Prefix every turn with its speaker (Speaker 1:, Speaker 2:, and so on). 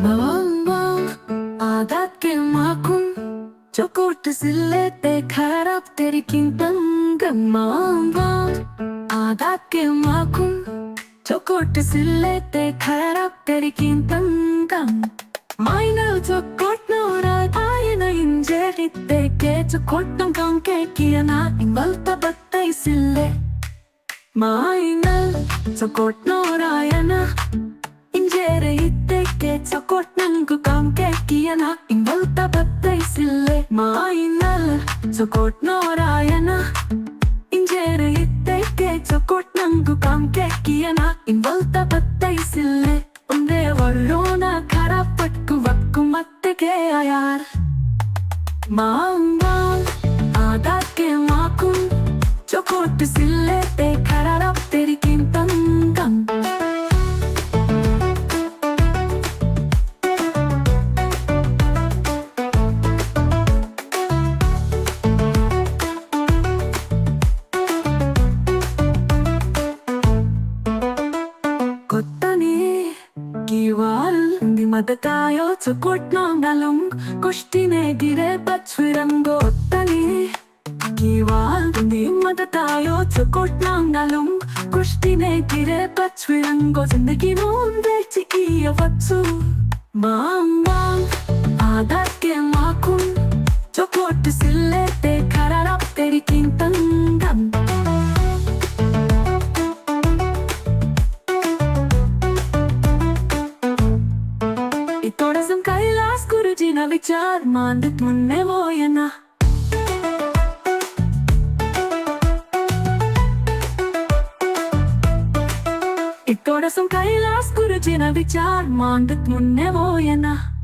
Speaker 1: Maavang, आदत के माखून जो कोट सिले ते खराब तेरी किंतन गम Maavang, आदत के माखून जो कोट सिले ते खराब तेरी किंतन गम माइनल जो कोट नोरा आये ना इंजेरी ते के जो कोटम गम के किया ना इंगलता बत्ता सिले माइनल जो कोट नोरा आये ना Cokot nanggu kangke kiana ingbalta battai sille mainal cokot norayana injere itteke cokot nanggu kangke kiana ingbalta battai sille unde varrona karapatku vakku matteke ayar Maavang aadat ke maakun cokot sille te kararap teri kintangam Di mata tayo cokot ng nalong Kustine dire batswirango tani Kiwal di mata tayo cokot ng nalong Kustine dire batswirango Zindagi noon bechi iya vatsu Maavang aadat ke maakun Cokot sille te kararap teri kintangam Itodasam kailas guruji na vichar mandit munne voyana Itodasam kailas guruji na vichar mandit munne voyana